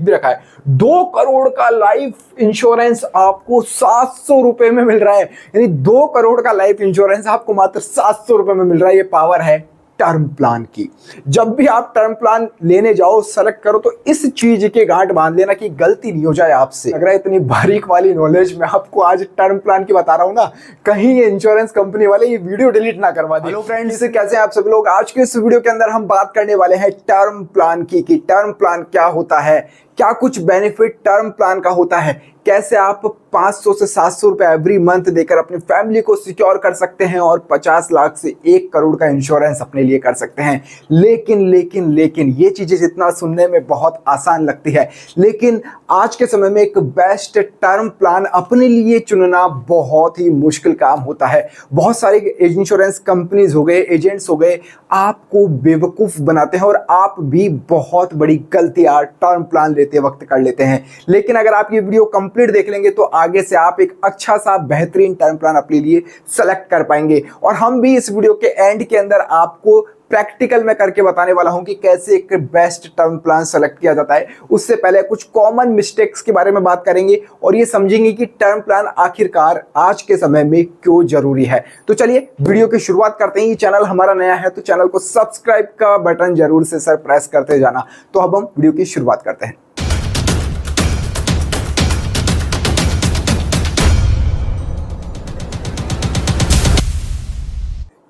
भी रखा है। 2 करोड़ का लाइफ इंश्योरेंस आपको 700 रुपए में मिल रहा है, यानी 2 करोड़ का लाइफ इंश्योरेंस आपको मात्र 700 रुपए में मिल रहा है। ये पावर है टर्म प्लान की। जब भी आप टर्म प्लान लेने जाओ, सेलेक्ट करो, तो इस चीज के गांठ बांध लेना कि गलती नहीं हो जाए आपसे। अगर इतनी बारीक वाली नॉलेज मैं आपको आज टर्म प्लान की बता रहा हूं ना, कहीं ये इंश्योरेंस कंपनी वाले ये वीडियो डिलीट ना करवा दे। हेलो फ्रेंड्स, कैसे हैं आप सब लोग। आज के इस वीडियो के अंदर हम बात करने वाले हैं टर्म प्लान की, कि टर्म प्लान क्या होता है, क्या कुछ बेनिफिट टर्म प्लान का होता है, कैसे आप 500 से 700 रुपए एवरी मंथ देकर अपनी फैमिली को सिक्योर कर सकते हैं और 50 लाख से 1 करोड़ का इंश्योरेंस अपने लिए कर सकते हैं। लेकिन ये चीजें जितना सुनने में बहुत आसान लगती है, लेकिन आज के समय में एक बेस्ट टर्म प्लान अपने लिए चुनना बहुत ही मुश्किल काम होता है। बहुत सारे इंश्योरेंस कंपनीज हो गए, एजेंट्स हो गए, आपको बेवकूफ बनाते हैं और आप भी बहुत बड़ी गलतियां टर्म प्लान लेते वक्त कर लेते हैं। लेकिन अगर आप ये वीडियो कंप्लीट देख लेंगे तो आगे से आप एक अच्छा सा बेहतरीन टर्म प्लान अपने लिए सेलेक्ट कर पाएंगे। और हम भी इस वीडियो के एंड के अंदर आपको प्रैक्टिकल में करके बताने वाला हूं कि कैसे एक बेस्ट टर्म प्लान सेलेक्ट किया जाता है। उससे पहले कुछ कॉमन मिस्टेक्स के बारे में बात करेंगे और ये समझेंगे कि टर्म प्लान आखिरकार आज के समय में क्यों जरूरी है। तो चलिए वीडियो की शुरुआत करते हैं। ये चैनल हमारा नया है तो चैनल को सब्सक्राइब का बटन जरूर से सर प्रेस करते जाना। तो अब हम वीडियो की शुरुआत करते हैं।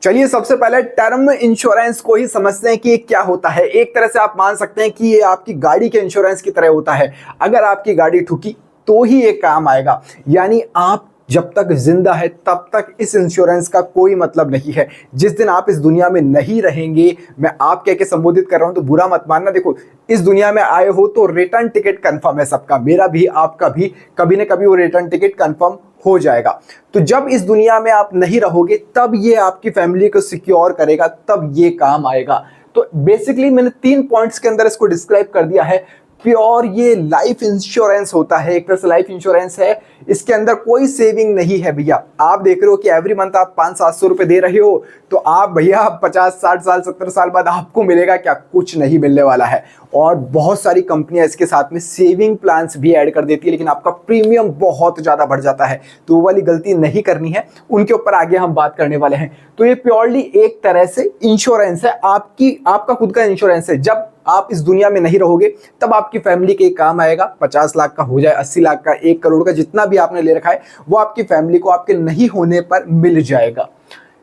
चलिए सबसे पहले टर्म इंश्योरेंस को ही समझते हैं कि ये क्या होता है। एक तरह से आप मान सकते हैं कि ये आपकी गाड़ी के इंश्योरेंस की तरह होता है। अगर आपकी गाड़ी ठुकी तो ही ये काम आएगा, यानी आप जब तक जिंदा है तब तक इस इंश्योरेंस का कोई मतलब नहीं है। जिस दिन आप इस दुनिया में नहीं रहेंगे, मैं आप कह के संबोधित कर रहा हूं तो बुरा मत मानना। देखो, इस दुनिया में आए हो तो रिटर्न टिकट कंफर्म है सबका, मेरा भी आपका भी, कभी ना कभी वो रिटर्न टिकट कंफर्म हो जाएगा। तो जब इस दुनिया में आप नहीं रहोगे तब ये आपकी फैमिली को सिक्योर करेगा, तब ये काम आएगा। तो बेसिकली मैंने 3 पॉइंट्स के अंदर इसको डिस्क्राइब कर दिया है। प्योर ये लाइफ इंश्योरेंस होता है, एक तरह से लाइफ इंश्योरेंस है। इसके अंदर कोई सेविंग नहीं है भैया। आप देख रहे हो कि एवरी मंथ आप 500-700 रुपए दे रहे हो, तो आप भैया 50-60 साल 70 साल बाद आपको मिलेगा क्या? कुछ नहीं मिलने वाला है। और बहुत सारी कंपनियां इसके साथ में सेविंग प्लान्स भी ऐड कर देती है, लेकिन आपका प्रीमियम बहुत ज्यादा बढ़ जाता है। तो वो वाली गलती नहीं करनी है, उनके ऊपर आगे हम बात करने वाले हैं। तो ये प्योरली एक तरह से इंश्योरेंस है, आपका खुद का इंश्योरेंस है। जब आप इस दुनिया में नहीं रहोगे तब आपकी फैमिली के काम आएगा। 50 लाख का हो जाए, 80 लाख का, 1 करोड़ का, जितना भी आपने ले रखा है वो आपकी फैमिली को आपके नहीं होने पर मिल जाएगा।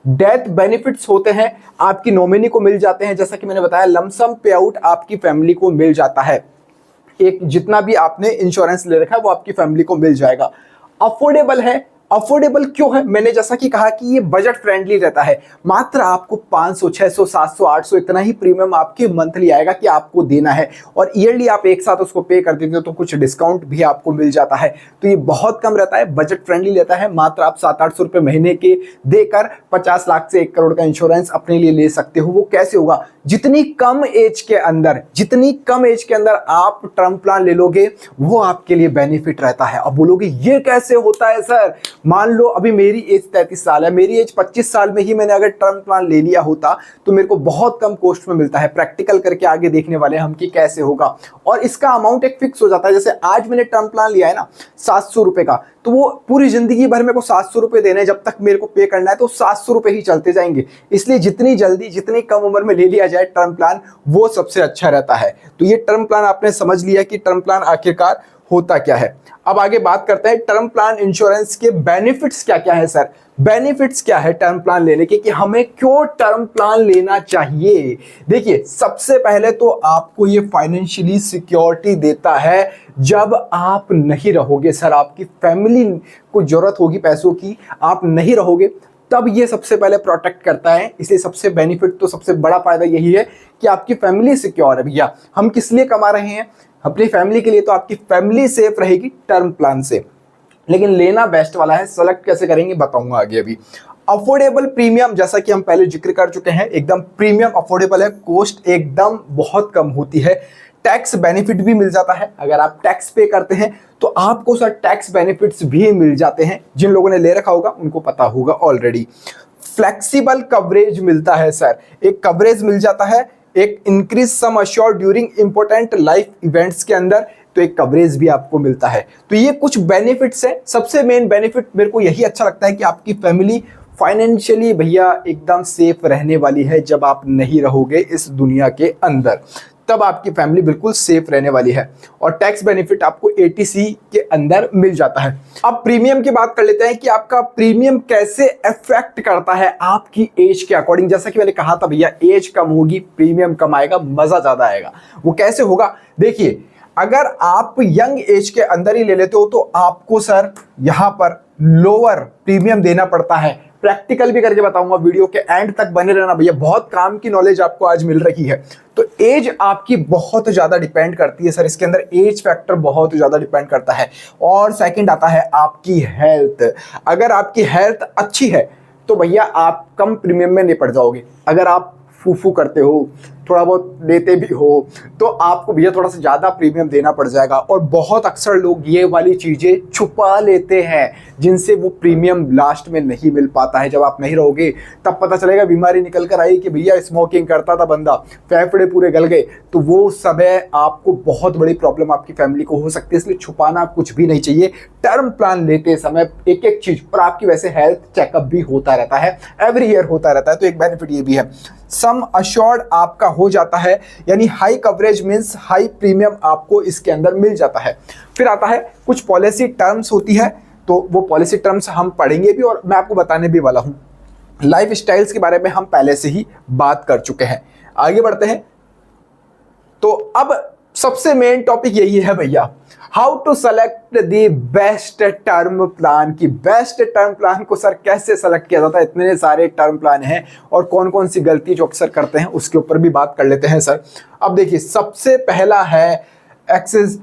डेथ बेनिफिट्स होते हैं, आपकी नॉमिनी को मिल जाते हैं। जैसा कि मैंने बताया, लमसम पे आउट आपकी फैमिली को मिल जाता है। एक जितना भी आपने इंश्योरेंस ले रखा है वो आपकी फैमिली को मिल जाएगा। अफोर्डेबल है। अफोर्डेबल क्यों है? मैंने जैसा कि कहा कि ये बजट फ्रेंडली रहता है। मात्र आपको 500, 600, 700, 800 इतना ही प्रीमियम आपके मंथली आएगा कि आपको देना है, और ईयरली आप एक साथ उसको पे कर देते हो तो कुछ डिस्काउंट भी आपको मिल जाता है। तो ये बहुत कम रहता है, बजट फ्रेंडली रहता है। मात्र आप 700-800 रुपए महीने के देकर 50 लाख से 1 करोड़ का इंश्योरेंस अपने लिए ले सकते हो। वो कैसे होगा? जितनी कम एज के अंदर आप टर्म प्लान ले लोगे वो आपके लिए बेनिफिट रहता है। अब बोलोगे ये कैसे होता है सर? मान लो अभी मेरी एज 33 साल है, मेरी एज 25 साल में ही मैंने अगर टर्म प्लान ले लिया होता तो मेरे को बहुत कम कॉस्ट में मिलता है। प्रैक्टिकल करके आगे देखने वाले हम कि कैसे होगा। और इसका अमाउंट एक फिक्स हो जाता है। जैसे आज मैंने टर्म प्लान लिया है ना 700 रुपए का, तो वो पूरी जिंदगी भर मेरे को 700 रुपए देने, जब तक मेरे को पे करना है तो 700 रुपए ही चलते जाएंगे। इसलिए जितनी जल्दी, जितनी कम उम्र में ले लिया जाए टर्म प्लान, वो सबसे अच्छा रहता है। तो ये टर्म प्लान आपने समझ लिया कि टर्म प्लान आखिरकार होता क्या है। अब आगे बात करते हैं टर्म प्लान इंश्योरेंस के बेनिफिट्स क्या क्या है। सर, बेनिफिट्स क्या है टर्म प्लान लेने के, कि हमें क्यों टर्म प्लान लेना चाहिए? देखिए, सबसे पहले तो आपको ये फाइनेंशियली सिक्योरिटी देता है। जब आप नहीं रहोगे, सर आपकी फैमिली को जरूरत होगी पैसों की, आप नहीं रहोगे, तब ये सबसे पहले प्रोटेक्ट करता है। इसलिए सबसे बेनिफिट, तो सबसे बड़ा फायदा यही है कि आपकी फैमिली सिक्योर है। भैया हम किस लिए कमा रहे हैं? अपनी फैमिली के लिए। तो आपकी फैमिली सेफ रहेगी टर्म प्लान से। लेकिन लेना बेस्ट वाला है। सेलेक्ट कैसे करेंगे बताऊंगा आगे। अभी अफोर्डेबल प्रीमियम, जैसा कि हम पहले जिक्र कर चुके हैं, एकदम प्रीमियम अफोर्डेबल है। कॉस्ट एकदम बहुत कम होती है। टैक्स बेनिफिट भी मिल जाता है। अगर आप टैक्स पे करते हैं तो आपको सर टैक्स बेनिफिट्स भी मिल जाते हैं। जिन लोगों ने ले रखा होगा उनको पता होगा ऑलरेडी। फ्लेक्सिबल कवरेज मिलता है सर, एक कवरेज मिल जाता है। एक increase sum assure during important life events के अंदर, तो एक कवरेज भी आपको मिलता है। तो ये कुछ बेनिफिट्स है। सबसे मेन बेनिफिट मेरे को यही अच्छा लगता है कि आपकी फैमिली फाइनेंशियली भैया एकदम सेफ रहने वाली है। जब आप नहीं रहोगे इस दुनिया के अंदर, तब आपकी फैमिली बिल्कुल सेफ रहने वाली है। और टैक्स बेनिफिट आपको एटीसी के अंदर मिल जाता है। अब प्रीमियम की बात कर लेते हैं कि आपका प्रीमियम कैसे अफेक्ट करता है आपकी एज के अकॉर्डिंग। जैसा कि मैंने कहा था भैया, एज कम होगी प्रीमियम कम आएगा, मजा ज्यादा आएगा। वो कैसे होगा देखिए, अगर आप यंग एज के अंदर ही ले लेते हो तो आपको सर यहां पर लोअर प्रीमियम देना पड़ता है। प्रैक्टिकल भी करके बताऊंगा, वीडियो के एंड तक बने रहना भैया, बहुत काम की नॉलेज आपको आज मिल रही है। तो एज आपकी बहुत ज्यादा डिपेंड करती है सर, इसके अंदर एज फैक्टर बहुत ज्यादा डिपेंड करता है। और सेकंड आता है आपकी हेल्थ। अगर आपकी हेल्थ अच्छी है तो भैया आप कम प्रीमियम में नहीं पड़ जाओगे। अगर आप फूफू करते हो, थोड़ा बहुत लेते भी हो, तो आपको भैया थोड़ा सा ज़्यादा प्रीमियम देना पड़ जाएगा। और बहुत अक्सर लोग ये वाली चीज़ें छुपा लेते हैं, जिनसे वो प्रीमियम लास्ट में नहीं मिल पाता है। जब आप नहीं रहोगे तब पता चलेगा, बीमारी निकल कर आई कि भैया स्मोकिंग करता था बंदा, फेफड़े पूरे गल गए, तो वो समय आपको बहुत बड़ी प्रॉब्लम आपकी फैमिली को हो सकती है। इसलिए छुपाना कुछ भी नहीं चाहिए। टर्म प्लान लेते समय एक एक चीज़, और आपकी वैसे हेल्थ चेकअप भी होता रहता है, एवरी ईयर होता रहता है। तो एक बेनिफिट ये भी है, सम अश्योर्ड आपका हो जाता है, यानी high coverage means high premium आपको इसके अंदर मिल जाता है। फिर आता है कुछ पॉलिसी टर्म्स होती है, तो वो पॉलिसी टर्म्स हम पढ़ेंगे भी और मैं आपको बताने भी वाला हूं। लाइफ स्टाइल्स के बारे में हम पहले से ही बात कर चुके हैं। आगे बढ़ते हैं। तो अब सबसे मेन टॉपिक यही है भैया, how to select the best term plan. की बेस्ट टर्म प्लान को सर कैसे सेलेक्ट किया जाता है। इतने सारे टर्म प्लान हैं और कौन कौन सी गलती जो अक्सर करते हैं उसके ऊपर भी बात कर लेते हैं सर। अब देखिए, सबसे पहला है एक्सेस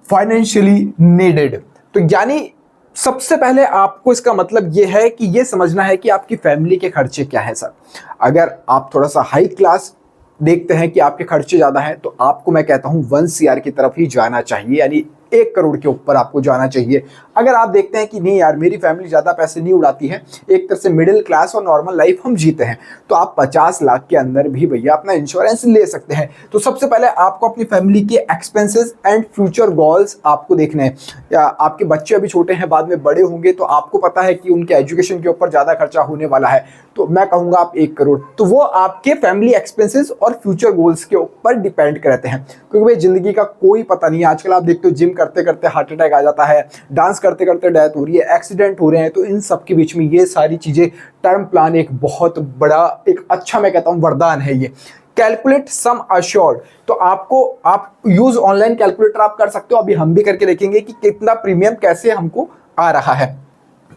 फाइनेंशियली नीडेड। तो यानी सबसे पहले आपको इसका मतलब यह है कि यह समझना है कि आपकी फैमिली के खर्चे क्या है सर। अगर आप थोड़ा सा हाई क्लास देखते हैं कि आपके खर्चे ज्यादा हैं, तो आपको मैं कहता हूं 1 CR की तरफ ही जाना चाहिए, यानी 1 करोड़ के ऊपर आपको जाना चाहिए। अगर आप देखते हैं कि नहीं यार मेरी फैमिली ज़्यादा पैसे नहीं उड़ाती है, एक तरह से मिडिल क्लास और नॉर्मल लाइफ हम जीते हैं, तो आप 50 लाख के अंदर भी भैया अपना इंश्योरेंस ले सकते हैं। तो सबसे पहले आपको अपनी फैमिली के एक्सपेंसेस एंड फ्यूचर गोल्स आपको देखने हैं। या आपके बच्चे अभी छोटे हैं, बाद में बड़े होंगे तो आपको पता है कि उनके एजुकेशन के ऊपर ज़्यादा खर्चा होने वाला है, तो मैं कहूँगा आप 1 करोड़। तो वो आपके फैमिली एक्सपेंसेस और फ्यूचर गोल्स के ऊपर डिपेंड करते हैं, क्योंकि भाई जिंदगी का कोई पता नहीं है। आजकल आप देखते हो जिम करते करते हार्ट अटैक आ जाता है, डांस करते करते डेथ हो रही है, एक्सीडेंट हो रहे हैं। तो इन सब के बीच में ये सारी चीजें, टर्म प्लान एक बहुत बड़ा, एक अच्छा मैं कहता हूं वरदान है ये। कैलकुलेट सम अश्योर्ड, तो आप यूज ऑनलाइन कैलकुलेटर आप कर सकते हो। अभी हम भी करके देखेंगे कि कितना प्रीमियम कैसे हमको आ रहा है।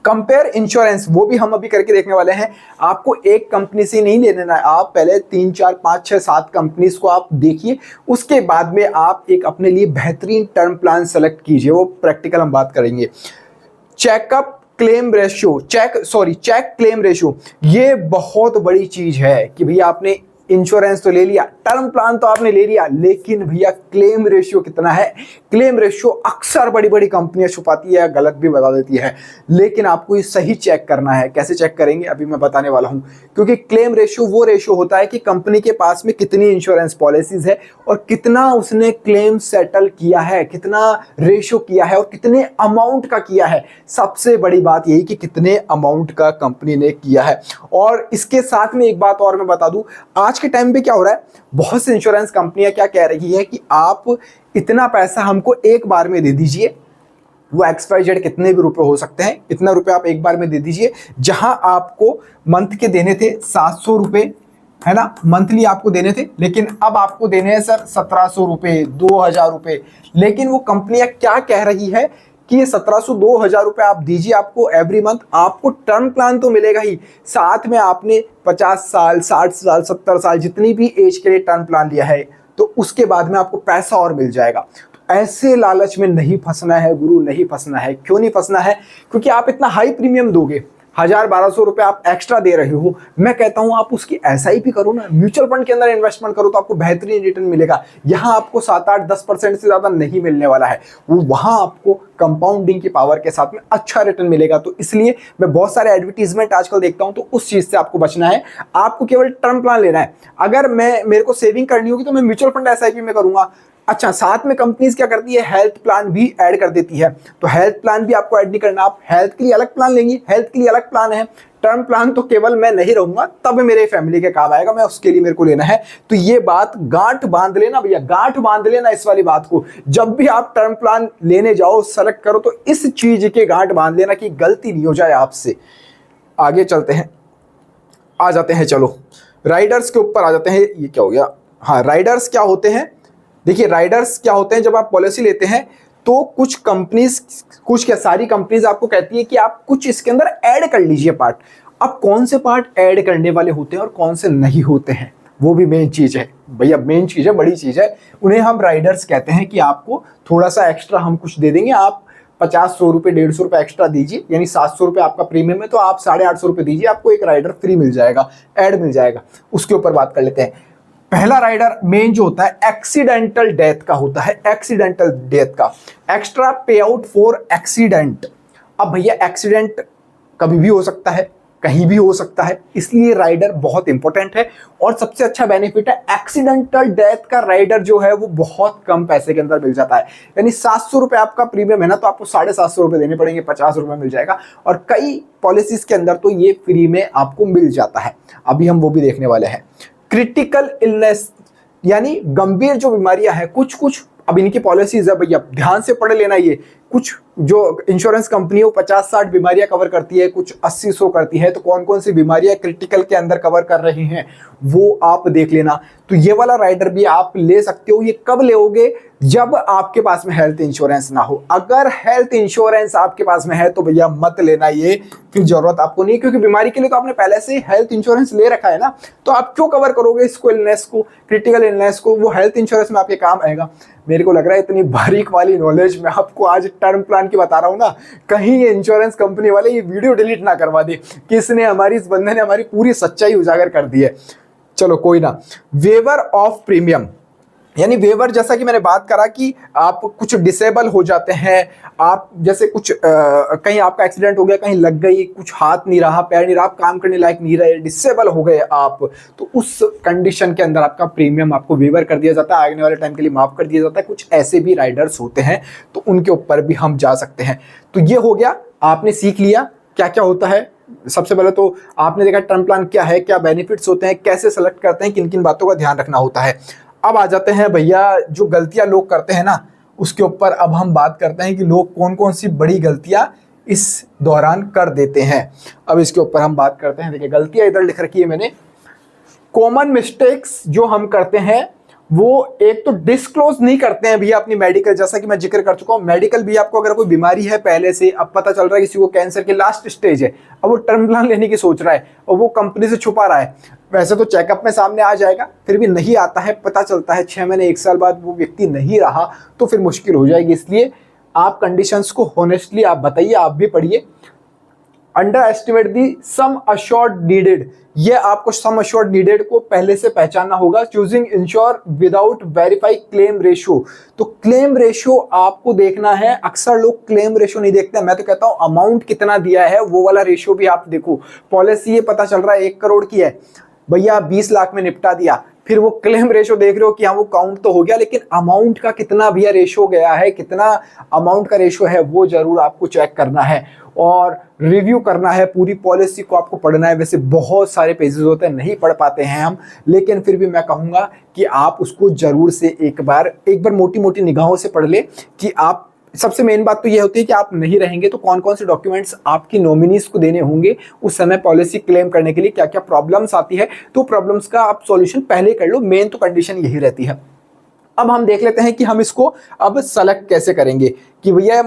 कंपेयर इंश्योरेंस, वो भी हम अभी करके देखने वाले हैं। आपको एक कंपनी से नहीं ले लेना है, आप पहले 3, 4, 5, 6, 7 कंपनीज को आप देखिए, उसके बाद में आप एक अपने लिए बेहतरीन टर्म प्लान सेलेक्ट कीजिए। वो प्रैक्टिकल हम बात करेंगे। चेक क्लेम रेशियो, ये बहुत बड़ी चीज है कि भैया आपने इंश्योरेंस तो ले लिया, टर्म प्लान तो आपने ले लिया, लेकिन भैया क्लेम रेशियो कितना है। क्लेम रेशियो अक्सर बड़ी बड़ी कंपनियां छुपाती है, गलत भी बता देती है, लेकिन आपको ये सही चेक करना है। कैसे चेक करेंगे अभी मैं बताने वाला हूं, क्योंकि क्लेम रेशियो वो रेशियो होता है कि कंपनी के पास में कितनी इंश्योरेंस पॉलिसीज है और कितना उसने क्लेम सेटल किया है, कितना रेशियो किया है और कितने अमाउंट का किया है। सबसे बड़ी बात यही कि कितने अमाउंट का कंपनी ने किया है। और इसके साथ में एक बात और मैं बता दूं, आज के टाइम पे क्या हो रहा है, बहुत सी इंश्योरेंस कंपनियां क्या कह रही है कि आप इतना पैसा हमको एक बार में दे दीजिए। वो XYZ कितने भी रुपए हो सकते हैं, इतना रुपए आप एक बार में दे दीजिए। जहां आपको मंथ के देने थे 700 रुपए, है ना, मंथली आपको देने थे, लेकिन अब आपको देने हैं सर 1700 रुपए, 2000 रुपए। लेकिन वो कंपनियां क्या कह रही है कि ये 1700 2000 रुपए आप दीजिए, आपको एवरी मंथ आपको टर्म प्लान तो मिलेगा ही, साथ में आपने 50 साल 60 साल 70 साल जितनी भी एज के लिए टर्म प्लान लिया है, तो उसके बाद में आपको पैसा और मिल जाएगा। तो ऐसे लालच में नहीं फंसना है गुरु, नहीं फंसना है। क्यों नहीं फंसना है? क्योंकि आप इतना हाई प्रीमियम दोगे, 1000-1200 रुपए आप एक्स्ट्रा दे रहे हो, मैं कहता हूं आप उसकी SIP करो ना, म्यूचुअल फंड के अंदर इन्वेस्टमेंट करो, तो आपको बेहतरीन रिटर्न मिलेगा। यहां आपको 7-8-10% से ज्यादा नहीं मिलने वाला है, वो वहां आपको कंपाउंडिंग की पावर के साथ में अच्छा रिटर्न मिलेगा। तो इसलिए मैं बहुत सारे एडवर्टीजमेंट आजकल देखता हूं, तो उस चीज से आपको बचना है। आपको केवल टर्म प्लान लेना है। अगर मेरे को सेविंग करनी होगी तो मैं म्यूचुअल फंड SIP में करूंगा, अच्छा, साथ में कंपनीज क्या करती है, हेल्थ प्लान भी ऐड कर देती है। तो हेल्थ प्लान भी आपको ऐड नहीं करना, आप हेल्थ के लिए अलग प्लान लेंगे, हेल्थ के लिए अलग प्लान है। टर्म प्लान तो केवल मैं नहीं रहूंगा तब मेरे फैमिली के काम आएगा, मैं उसके लिए मेरे को लेना है। तो ये बात गांठ बांध लेना भैया, गांठ बांध लेना इस वाली बात को। जब भी आप टर्म प्लान लेने जाओ, सेलेक्ट करो, तो इस चीज के गांठ बांध लेना कि गलती नहीं हो जाए आपसे। आगे चलते हैं, आ जाते हैं, चलो राइडर्स के ऊपर आ जाते हैं। ये क्या हो गया, हाँ राइडर्स क्या होते हैं। देखिए राइडर्स क्या होते हैं, जब आप पॉलिसी लेते हैं तो कुछ कंपनीज, कुछ क्या सारी कंपनीज आपको कहती है कि आप कुछ इसके अंदर ऐड कर लीजिए पार्ट। अब कौन से पार्ट ऐड करने वाले होते हैं और कौन से नहीं होते हैं, वो भी मेन चीज है भैया, मेन चीज है, बड़ी चीज है। उन्हें हम राइडर्स कहते हैं कि आपको थोड़ा सा एक्स्ट्रा हम कुछ दे देंगे, आप 50-100 रुपये 150 रुपये एक्स्ट्रा दीजिए, यानी 700 रुपये आपका प्रीमियम है, तो आप 850 रुपये दीजिए, आपको एक राइडर फ्री मिल जाएगा, ऐड मिल जाएगा। उसके ऊपर बात कर लेते हैं। पहला राइडर मेन जो होता है एक्सीडेंटल डेथ का होता है, एक्सीडेंटल डेथ का, एक्स्ट्रा पे आउट फॉर एक्सीडेंट। अब भैया एक्सीडेंट कभी भी हो सकता है, कहीं भी हो सकता है, इसलिए राइडर बहुत इंपॉर्टेंट है। और सबसे अच्छा बेनिफिट है एक्सीडेंटल डेथ का, राइडर जो है वो बहुत कम पैसे के अंदर मिल जाता है। यानी 700 रुपये आपका प्रीमियम है ना, तो आपको 750 रुपये देने पड़ेंगे, 50 रुपये मिल जाएगा। और कई पॉलिसीज के अंदर तो ये फ्री में आपको मिल जाता है, अभी हम वो भी देखने वाले हैं। क्रिटिकल इलनेस यानी गंभीर जो बीमारियां हैं, कुछ कुछ अब इनकी पॉलिसीज है भैया, ध्यान से पढ़ लेना। ये कुछ जो इंश्योरेंस कंपनी है वो 50-60 बीमारियां कवर करती है, कुछ 80-100 करती है। तो कौन कौन सी बीमारियां क्रिटिकल के अंदर कवर कर रही हैं वो आप देख लेना। तो ये वाला राइडर भी आप ले सकते हो। ये कब लोगे, जब आपके पास में हेल्थ इंश्योरेंस ना हो। अगर हेल्थ इंश्योरेंस आपके पास में है तो भैया मत लेना, ये फिर जरूरत आपको नहीं, क्योंकि बीमारी के लिए तो आपने पहले से हेल्थ इंश्योरेंस ले रखा है ना। तो आप क्यों कवर करोगे इसको, इलनेस को, क्रिटिकल इलनेस को, वो हेल्थ इंश्योरेंस में आपके काम आएगा। मेरे को लग रहा है इतनी बारीक वाली नॉलेज मैं आपको आज टर्म प्लान की बता रहा हूं ना, कहीं ये इंश्योरेंस कंपनी वाले ये वीडियो डिलीट ना करवा दे कि इसने हमारी, इस बंदे ने हमारी पूरी सच्चाई उजागर कर दी है। चलो कोई ना। वेवर ऑफ प्रीमियम, यानी वेवर, जैसा कि मैंने बात करा कि आप कुछ डिसेबल हो जाते हैं, आप जैसे कुछ कहीं आपका एक्सीडेंट हो गया, कहीं लग गई, कुछ हाथ नहीं रहा, पैर नहीं रहा, आप काम करने लायक नहीं रहे, डिसेबल हो गए आप, तो उस कंडीशन के अंदर आपका प्रीमियम आपको वेवर कर दिया जाता है, आने वाले टाइम के लिए माफ कर दिया जाता है। कुछ ऐसे भी राइडर्स होते हैं, तो उनके ऊपर भी हम जा सकते हैं। तो ये हो गया, आपने सीख लिया क्या क्या होता है। सबसे पहले तो आपने देखा टर्म प्लान क्या है, क्या बेनिफिट्स होते हैं, कैसे सेलेक्ट करते हैं, किन किन बातों का ध्यान रखना होता है। अब आ जाते हैं भैया जो गलतियां लोग करते हैं ना, उसके ऊपर अब हम बात करते हैं कि लोग कौन कौन सी बड़ी गलतियां इस दौरान कर देते हैं। अब इसके ऊपर हम बात करते हैं। देखिए गलतियां इधर लिख रखी है मैंने। कॉमन मिस्टेक्स जो हम करते हैं वो एक तो डिस्क्लोज नहीं करते हैं भैया अपनी मेडिकल, जैसा कि मैं जिक्र कर चुका हूं। मेडिकल भी आपको अगर कोई बीमारी है पहले से, अब पता चल रहा है किसी को कैंसर के लास्ट स्टेज है, अब वो टर्म प्लान लेने की सोच रहा है और वो कंपनी से छुपा रहा है। वैसे तो चेकअप में सामने आ जाएगा, फिर भी नहीं आता है, पता चलता है 6 महीने 1 साल बाद वो व्यक्ति नहीं रहा, तो फिर मुश्किल हो जाएगी। इसलिए आप कंडीशंस को होनेस्टली आप बताइए, आप भी पढ़िए। अंडर एस्टिमेट दी सम अश्योर्ड नीडेड, ये आपको सम अश्योर्ड नीडेड को पहले से पहचानना होगा। Choosing ensure without verify claim ratio, तो क्लेम रेशियो आपको देखना है। अक्सर लोग क्लेम रेशियो नहीं देखते, मैं तो कहता हूं अमाउंट कितना दिया है वो वाला रेशियो भी आप देखो। पॉलिसी ये पता चल रहा है 1 करोड़ की है भैया, 20 लाख में निपटा दिया, फिर वो क्लेम रेशियो देख रहे हो कि हाँ वो काउंट तो हो गया, लेकिन अमाउंट का कितना भैया रेशियो गया है, कितना अमाउंट का रेशियो है, वो जरूर आपको चेक करना है और रिव्यू करना है। पूरी पॉलिसी को आपको पढ़ना है। वैसे बहुत सारे पेजेस होते हैं, नहीं पढ़ पाते हैं हम, लेकिन फिर भी मैं कहूँगा कि आप उसको जरूर से एक बार मोटी मोटी निगाहों से पढ़ ले कि आप, सबसे मेन बात तो ये होती है कि आप नहीं रहेंगे तो कौन कौन से डॉक्यूमेंट्स आपकी नॉमिनीज को देने होंगे उस समय पॉलिसी क्लेम करने के लिए, क्या क्या प्रॉब्लम्स आती है, तो प्रॉब्लम्स का आप सॉल्यूशन पहले कर लो। मेन तो कंडीशन यही रहती है। अब हम देख लेते हैं कि हम इसको अब सेलेक्ट कैसे करेंगे कि भैया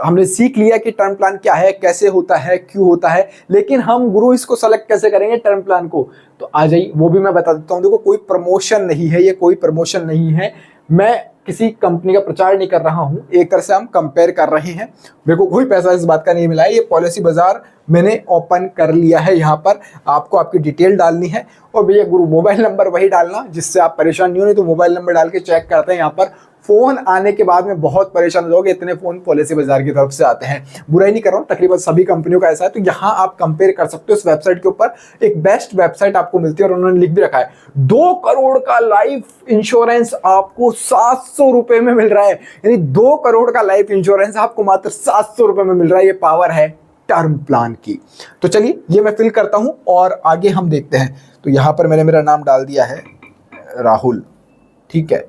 हमने सीख लिया कि टर्म प्लान क्या है, कैसे होता है, क्यों होता है, लेकिन हम गुरु इसको सेलेक्ट कैसे करेंगे टर्म प्लान को, तो आ जाइए वो भी मैं बता देता हूँ। देखो कोई प्रमोशन नहीं है, ये कोई प्रमोशन नहीं है, मैं किसी कंपनी का प्रचार नहीं कर रहा हूं, एक तरह से हम कंपेयर कर रहे हैं। मेरे को कोई पैसा इस बात का नहीं मिला है, ये पॉलिसी बाजार मैंने ओपन कर लिया है। यहाँ पर आपको आपकी डिटेल डालनी है और भैया गुरु मोबाइल नंबर वही डालना जिससे आप परेशान नहीं हो, नहीं तो मोबाइल नंबर डाल के चेक करते हैं यहाँ पर फोन आने के बाद में बहुत परेशान हो जाओगे, इतने फोन पॉलिसी बाजार की तरफ से आते हैं। बुराई नहीं कर रहा हूँ, तकरीबन सभी कंपनियों का ऐसा है। तो यहाँ आप कंपेयर कर सकते हो। इस वेबसाइट के ऊपर एक बेस्ट वेबसाइट आपको मिलती है और उन्होंने लिख भी रखा है 2 करोड़ का लाइफ इंश्योरेंस आपको 700 रुपए में मिल रहा है। यानी 2 करोड़ का लाइफ इंश्योरेंस आपको मात्र 700 रुपए में मिल रहा है। ये पावर है टर्म प्लान की। तो चलिए ये मैं फिल करता हूं और आगे हम देखते हैं। तो यहां पर मैंने मेरा नाम डाल दिया है राहुल, ठीक है।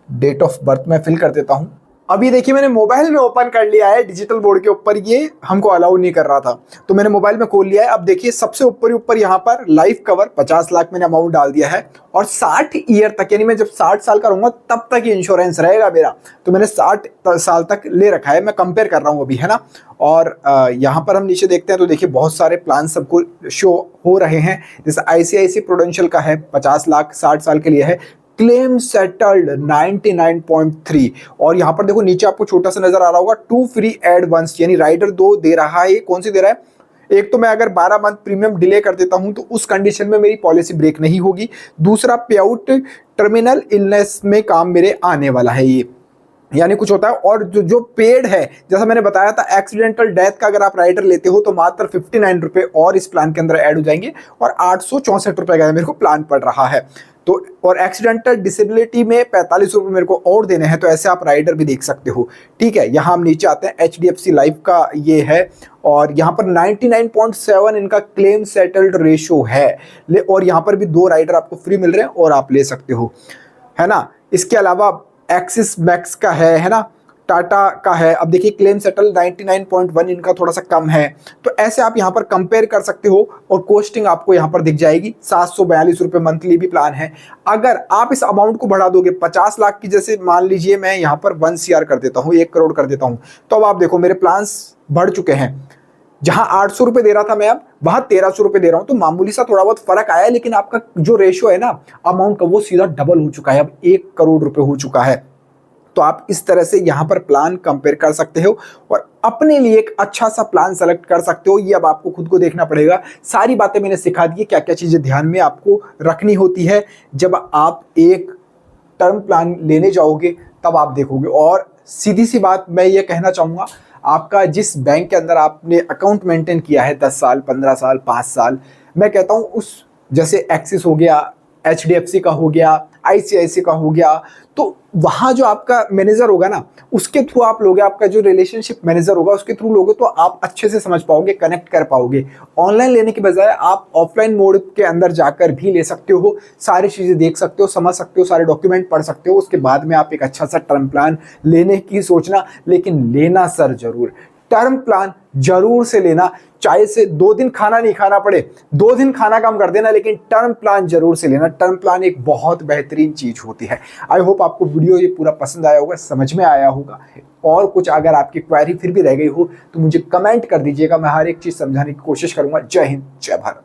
डेट ऑफ बर्थ मैं फिल कर देता हूं। अभी देखिए मैंने मोबाइल में ओपन कर लिया है, डिजिटल बोर्ड के ऊपर ये हमको अलाउ नहीं कर रहा था, तो मैंने मोबाइल में खोल लिया है। अब देखिए सबसे ऊपर यहाँ पर लाइफ कवर 50 लाख मैंने अमाउंट डाल दिया है और 60 ईयर तक, यानी मैं जब 60 साल का रहूंगा तब तक ये इंश्योरेंस रहेगा मेरा। तो मैंने 60 साल तक ले रखा है, मैं कंपेयर कर रहा हूँ अभी, है ना। और यहाँ पर हम नीचे देखते हैं तो देखिए बहुत सारे प्लान सबको शो हो रहे हैं। जैसे ICICI प्रूडेंशियल का है 50 लाख 60 साल के लिए है, क्लेम सेटल्ड 99.3। और यहां पर देखो नीचे आपको छोटा सा नजर आ रहा होगा 2 फ्री एड वंस, यानी राइडर 2 दे रहा है। कौन सी दे रहा है? एक तो मैं अगर 12 मंथ प्रीमियम डिले कर देता हूं तो उस कंडीशन में मेरी पॉलिसी ब्रेक नहीं होगी। दूसरा पे आउट टर्मिनल इलनेस में काम मेरे आने वाला है ये, यानी कुछ होता है। और जो पेड है, जैसा मैंने बताया था एक्सीडेंटल डेथ का अगर आप राइडर लेते हो तो मात्र 59 रुपए और इस प्लान के अंदर ऐड हो जाएंगे और 864 रुपए का मेरे को प्लान पड़ रहा है। तो और एक्सीडेंटल डिसेबिलिटी में 45 रुपए मेरे को और देने हैं। तो ऐसे आप राइडर भी देख सकते हो, ठीक है। यहाँ हम नीचे आते हैं, HDFC लाइफ का ये है और यहाँ पर 99.7 इनका क्लेम सेटल्ड रेशो है। और यहाँ पर भी 2 राइडर आपको फ्री मिल रहे हैं और आप ले सकते हो, है ना। इसके अलावा एक्सिस मैक्स का है ना, टाटा का है। अब देखिए क्लेम सेटल 99.1 इनका थोड़ा सा कम है। तो ऐसे आप यहाँ पर कंपेयर कर सकते हो और कॉस्टिंग आपको यहाँ पर दिख जाएगी। 742 रुपए मंथली भी प्लान है। अगर आप इस अमाउंट को बढ़ा दोगे 50 लाख की, जैसे मान लीजिए मैं यहाँ पर 1 CR कर देता हूँ, 1 करोड़ कर देता हूँ, तो अब आप देखो मेरे प्लान्स बढ़ चुके हैं। जहां 800 रुपए दे रहा था मैं, अब वहां 1300 रुपए दे रहा हूं। तो मामूली सा थोड़ा बहुत फर्क आया है, लेकिन आपका जो रेशियो है ना अमाउंट का, वो सीधा डबल हो चुका है, अब 1 करोड़ रुपए हो चुका है। तो आप इस तरह से यहाँ पर प्लान कंपेयर कर सकते हो और अपने लिए एक अच्छा सा प्लान सेलेक्ट कर सकते हो। ये अब आपको खुद को देखना पड़ेगा। सारी बातें मैंने सिखा दी है, क्या क्या चीजें ध्यान में आपको रखनी होती है जब आप एक टर्म प्लान लेने जाओगे, तब आप देखोगे। और सीधी सी बात मैं ये कहना चाहूँगा, आपका जिस बैंक के अंदर आपने अकाउंट मेंटेन किया है 10 साल 15 साल 5 साल, मैं कहता हूँ उस, जैसे एक्सिस हो गया, HDFC का हो गया, ICICI का हो गया, तो वहाँ जो आपका मैनेजर होगा ना, उसके थ्रू आप लोगे, आपका जो रिलेशनशिप मैनेजर होगा उसके थ्रू लोगे, तो आप अच्छे से समझ पाओगे, कनेक्ट कर पाओगे। ऑनलाइन लेने की बजाय आप ऑफलाइन मोड के अंदर जाकर भी ले सकते हो, सारी चीज़ें देख सकते हो, समझ सकते हो, सारे डॉक्यूमेंट पढ़ सकते हो। उसके बाद में आप एक अच्छा सा टर्म प्लान लेने की सोचना, लेकिन लेना सर जरूर, टर्म प्लान जरूर से लेना। चाहे से 2 दिन खाना नहीं खाना पड़े, 2 दिन खाना कम कर देना, लेकिन टर्म प्लान जरूर से लेना। टर्म प्लान एक बहुत बेहतरीन चीज होती है। आई होप आपको वीडियो ये पूरा पसंद आया होगा, समझ में आया होगा। और कुछ अगर आपकी क्वेरी फिर भी रह गई हो तो मुझे कमेंट कर दीजिएगा, मैं हर एक चीज समझाने की कोशिश करूंगा। जय हिंद, जय भारत।